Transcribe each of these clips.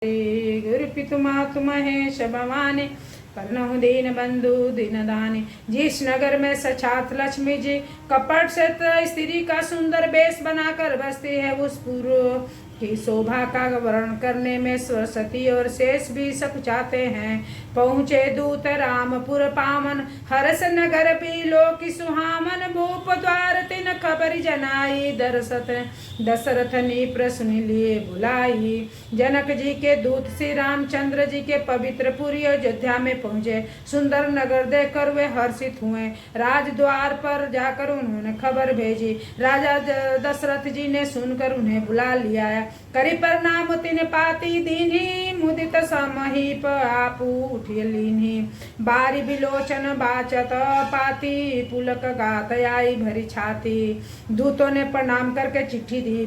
गुरु पितु मातु महेश भवानी परनहु दीन बंधु दीन दानी। जिस नगर में सक्षात लक्ष्मी जी कपट से स्त्री का सुंदर वेश बनाकर बसती है, उस पूर्व की शोभा का वर्णन करने में सरस्वती और शेष भी सकुचाते हैं। पहुँचे दूत रामपुर पावन, हर्ष नगर लोक सुहामन। भूप द्वार तिन खबर जनाई, दशरथ ने प्रश्न लिए बुलाई। जनक जी के दूत श्री रामचंद्र जी के पवित्र पुरी अयोध्या में पहुँचे। सुंदर नगर देखकर वे हर्षित हुए। राजद्वार पर जाकर उन्होंने खबर भेजी। राजा दशरथ जी ने सुनकर उन्हें बुला लिया। करी प्रणाम तिन पाती दीन्ही, मुदित समहीप आपू उठिय लीन्ही। बारी विलोचन बाचत पाती, पुलक गात आई भरी छाती। दूतों ने प्रणाम करके चिट्ठी दी।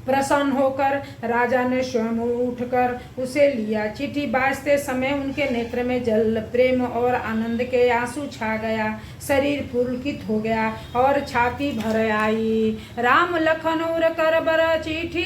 प्रसन्न होकर राजा ने स्वयं उठकर उसे लिया। चिट्ठी बाजते समय उनके नेत्र में जल, प्रेम और आनंद के आंसू छा गया। शरीर पुलकित हो गया और छाती भर आई। राम लखन उर कर बर चिट्ठी,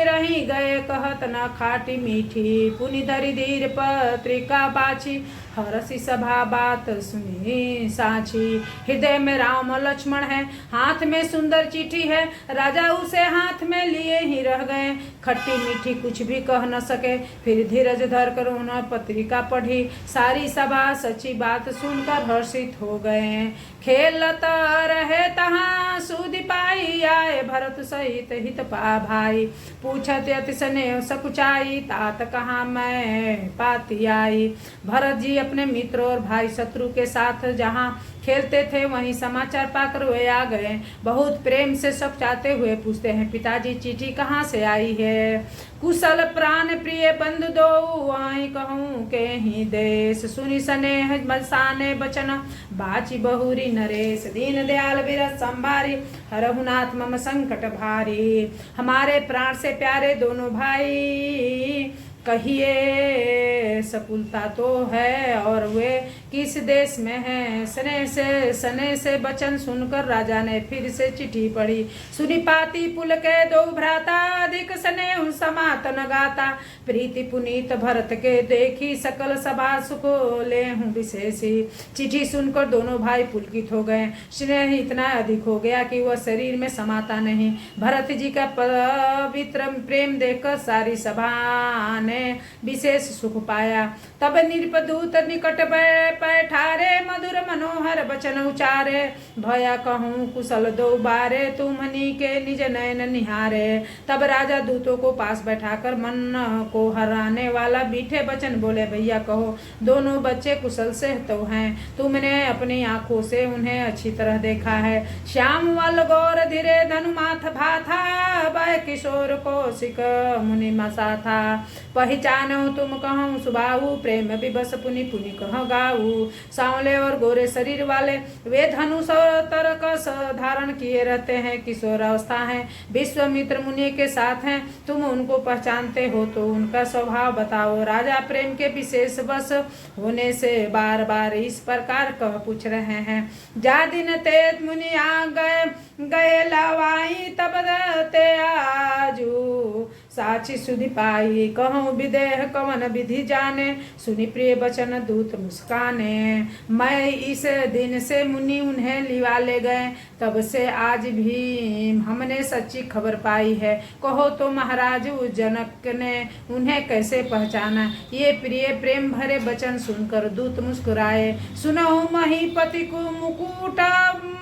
रही गए कहत न खाटी मीठी। पुनि धरि धीर पत्रिका बाची, हरसी सभा बात सुनी साची। हृदय में राम लक्ष्मण है, हाथ में सुंदर चिट्ठी है। राजा उसे हाथ में लिए ही रह गए, खट्टी मीठी कुछ भी कह न सके। फिर धीरज धर कर उन्होंने पत्रिका पढ़ी। सारी सभा सच्ची बात सुनकर हर्षित हो गए। खेलत रहे तहाँ सुधि पाई, आए भरत सहित हित पा भाई। पूछत अति स्नेह सकुचाई, तात कहाँ मैं पाती आई। भरत जी अपने मित्र और भाई शत्रु के साथ जहाँ खेलते थे वहीं समाचार पाकर वे आ गए। बहुत प्रेम से सकुचाते हुए पूछते हैं, पिताजी चिट्ठी कहाँ से आई है। कुशल प्राण प्रिय बंधु दो, आई कहूँ के ही देश। सुनि स्नेह मसाने बचन, बाची बहुरी नरेश। दीन दयाल बिरस संभारी, हरहुनाथ मम संकट भारी। हमारे प्राण से प्यारे दोनों भाई, कहिए सकुलता तो है और वे किस देश में हैं। सने से वचन सुनकर राजा ने फिर से चिट्ठी पढ़ी। सुनि पाती पुल के दो भ्राता, अधिक स्नेह समात न गाता। प्रीति पुनीत भरत के देखी, सकल सभा सुख ले हूँ विशेषी। चिट्ठी सुनकर दोनों भाई पुलकित हो गए। स्नेह इतना अधिक हो गया कि वह शरीर में समाता नहीं। भरत जी का पवित्र प्रेम देखकर सारी सभा ने विशेष सुख पाया। तब नृपदूत निकट बैठारे, मधुर मनोहर वचन उचारे। भया कहूँ कुशल दो बारे, तुमनी के निज नयन निहारे। तब राजा दूतों को पास बैठाकर मन को हराने वाला मीठे वचन बोले, भैया कहो दोनों बच्चे कुशल से तो हैं। तुमने अपनी आंखों से उन्हें अच्छी तरह देखा है। श्याम वल गौर धीरे धनुमाथ भाथा, वह किशोर कौशिक मुनि मसा था। पहचानो तुम कहूँ सुबाहु, प्रेम विबस पुनि पुनि कह गाऊ। सांवले और गोरे शरीर वाले वे धनुष और तरकस धारण किए रहते हैं, किशोर अवस्था है, विश्वामित्र मुनि के साथ हैं। तुम उनको पहचानते हो तो उनका स्वभाव बताओ। राजा प्रेम के विशेष बस होने से बार बार इस प्रकार कह पूछ रहे हैं। जा दिन ते मुनि आ गए लवाई, तब ते आजू साची सुधि पाई। कहूँ विदेह कवन विधि जाने, सुनि प्रिय बचन दूत मुस्काने। मैं इस दिन से मुनि उन्हें लिवा ले गए, तब से आज भी हमने सच्ची खबर पाई है। कहो तो महाराज जनक ने उन्हें कैसे पहचाना। ये प्रिय प्रेम भरे वचन सुनकर दूत मुस्कुराए। सुनो महीपति को मुकुट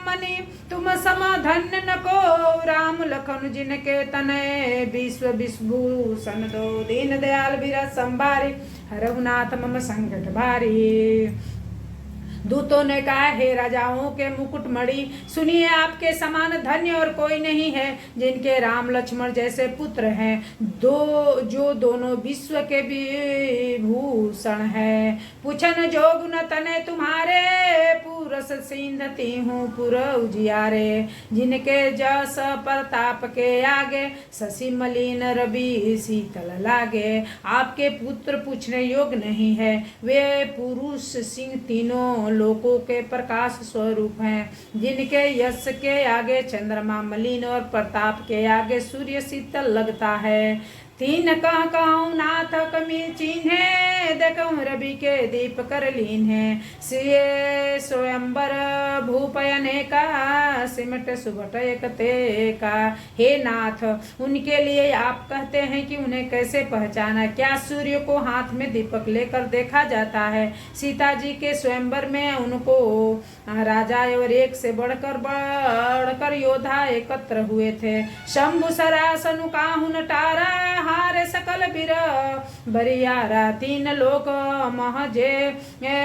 मणि, तुम सम धन्य न को। राम लखन जिनके तनय, विश्व विभूषण दो। दीन दयाल बिरस संभारी, हरहुनाथ मम संकट भारी। दूतों ने कहा, हे राजाओं के मुकुटमणि, सुनिए आपके समान धन्य और कोई नहीं है, जिनके राम लक्ष्मण जैसे पुत्र हैं, जो दोनों विश्व के विभूषण है। पूछन जोग न तने तुम्हारे, पुरस सिंधती हूँ पुर उजियारे। जिनके जस प्रताप के आगे, शशि मलिन रवि शीतल लागे। आपके पुत्र पूछने योग्य नहीं है, वे पुरुष सिंह तीनों लोकों के प्रकाश स्वरूप हैं। जिनके यश के आगे चंद्रमा मलिन और प्रताप के आगे सूर्य शीतल लगता है। तीन कहूँ नाथ कमी चिन्हे देखूँ रवि के दीप कर लीन है सिए स्वयंबर भूपयने का सिमट सुबट एक ते का। हे नाथ, उनके लिए आप कहते हैं कि उन्हें कैसे पहचाना? क्या सूर्य को हाथ में दीपक लेकर देखा जाता है? सीता जी के स्वयंवर में उनको राजा और एक से बढ़कर योद्धा एकत्र हुए थे। शंभु सरासनु काहुन टारा हारे सकल बिर बरियारा। तीन लोक महजे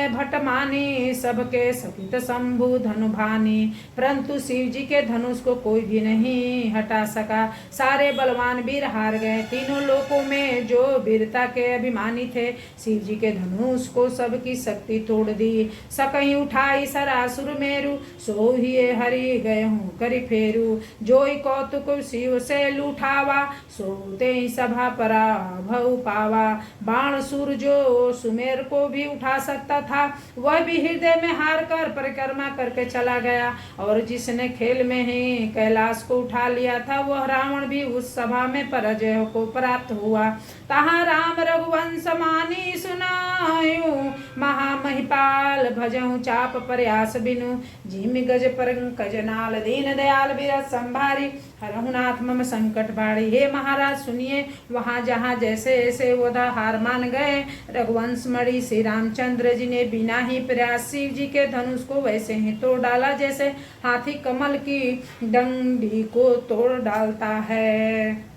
भटमानी सबके सकित शंभु धनु भानी। परंतु शिव जी के धनुष को कोई भी नहीं हटा सका। सारे बलवान वीर हार गए। तीनों लोकों में जो वीरता के अभिमानी थे शिव जी के धनुष को सबकी शक्ति तोड़ दी। सकहीं उठाई सरासुर मेरु सो ही हरि गए हूँ करी फेरू। जोई कौतुक शिव से लूठावा सोते ही सभा पराभव पावा। बाण सुर जो सुमेर को भी उठा सकता था वह भी हृदय में हार कर परिक्रमा करके चला गया। और जिसने खेल में ही कैलाश को उठा लिया था वह रावण भी उस सभा में पराजय को प्राप्त हुआ। तहाँ राम रघुवंश मानी सुनायु महामहिपाल भजहु चाप प्रयास बिनु। जिमि गज पंकज नाल दीन दयाल बिरथ संभारी हरहु नाथ मम संकट बाड़ी। हे महाराज सुनिए, वहाँ जहाँ जैसे ऐसे वोधा हार मान गए रघुवंश मणि श्री रामचंद्र जी ने बिना ही प्रयास शिव जी के धनुष को वैसे ही तोड़ डाला जैसे हाथी कमल की डंडी को तोड़ डालता है।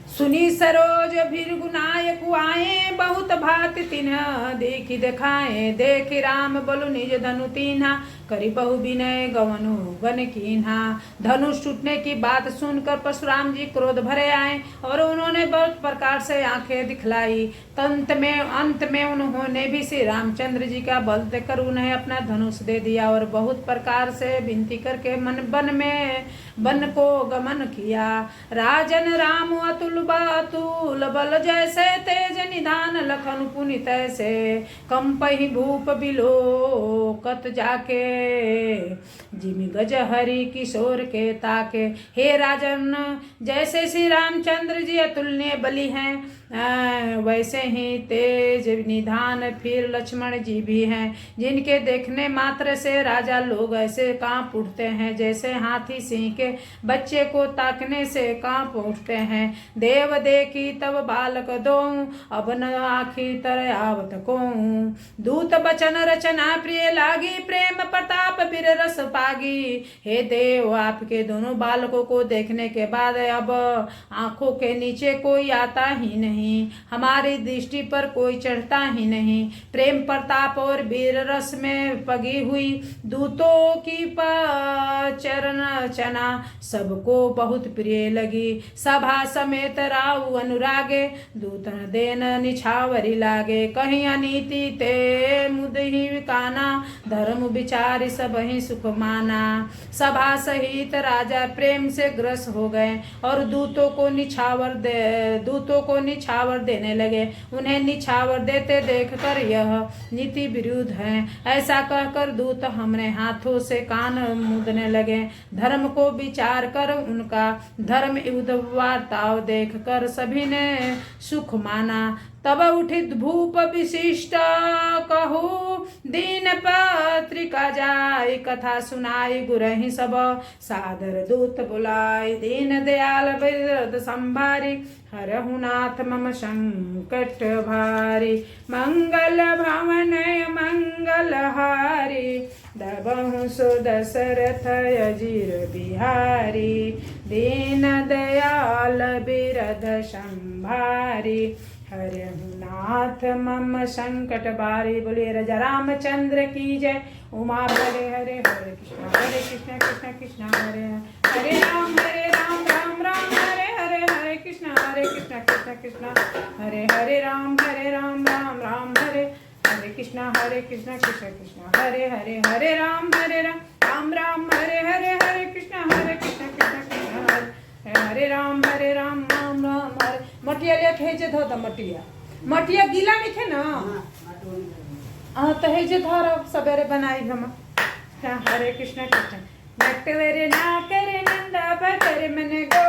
सुनी सरोज भीरगुनायक आए बहुत भांति तिन्ह देखी देखाए। देखी राम बलु निज धनु तीन्हा करी बहु विनय गवनु गन कीन्हा। धनुष टूटने की बात सुनकर परशुराम जी क्रोध भरे आए और उन्होंने बहुत प्रकार से आंखें दिखलाई। अंत में उन्होंने भी श्री रामचंद्र जी का बल देकर उन्हें अपना धनुष दे दिया और बहुत प्रकार से विनती करके वन को गमन किया। राजन राम अतुल बातुल बल जैसे तेज निधान लखन पुनित ऐसे कंपहि भूप बिलोकत जाके जिमि गज हरि किशोर के ताके। हे राजन, जैसे श्री रामचंद्र जी अतुलनीय बली हैं वैसे ही तेज निधान फिर लक्ष्मण जी भी हैं जिनके देखने मात्र से राजा लोग ऐसे कांप उठते हैं जैसे हाथी सिंह के बच्चे को ताकने से कांप उठते हैं। देव देखी तब बालक दो अब न आखिर तर आवत को। दूत बचन रचना प्रिय लागी प्रेम प्रताप बिर रस पागी। हे देव, आपके दोनों बालकों को देखने के बाद अब आंखों के नीचे कोई आता ही नहीं, हमारी दृष्टि पर कोई चढ़ता ही नहीं। प्रेम प्रताप और वीर रस में पगी हुई दूतों की चरण चना सबको बहुत प्रिय लगी। सभा समेत राव अनुरागे दूतन देन निछावरी लागे। कहीं अनीति ते मुदहि काना धर्म विचारी सब ही सुख माना। सभा सहित राजा प्रेम से ग्रस्त हो गए और दूतों को निछावर देने लगे। उन्हें निछावर देते देखकर यह नीति विरुद्ध है ऐसा कहकर दूत हमने हाथों से कान मूंदने लगे। धर्म को विचार कर उनका धर्म युद्ध वार्ताव देख कर सभी ने सुख माना। तब उठित भूप विशिष्ट कहू दीन पत्रिका जाय। कथा सुनाई गुरहि सब सादर दूत बुलाय। दीन दयाल बिरद संभारी हरहु नाथ मम संकट भारी। मंगल भवन मंगल हारी दबहु सो दशरथ अजीर बिहारी। दीन दयाल बिरद संभारी हरहु नाथ मम संकट बारी। बोलिए राजा रामचंद्र की जय। उमा हरे हरे हरे कृष्ण कृष्ण कृष्ण हरे हरे राम राम राम हरे हरे हरे कृष्ण कृष्ण कृष्ण हरे हरे राम राम राम हरे हरे कृष्ण कृष्ण कृष्ण हरे हरे राम राम हरे हरे कृष्ण कृष्ण कृष्ण हरे राम राम राम हरे। मटिया लिया खेचे धो तो मटिया गीला नहीं थे ना तो हेजे धर सबेरे बनाई हम। हरे कृष्ण कृष्ण नटवर ना कर नंदा बकर मन गो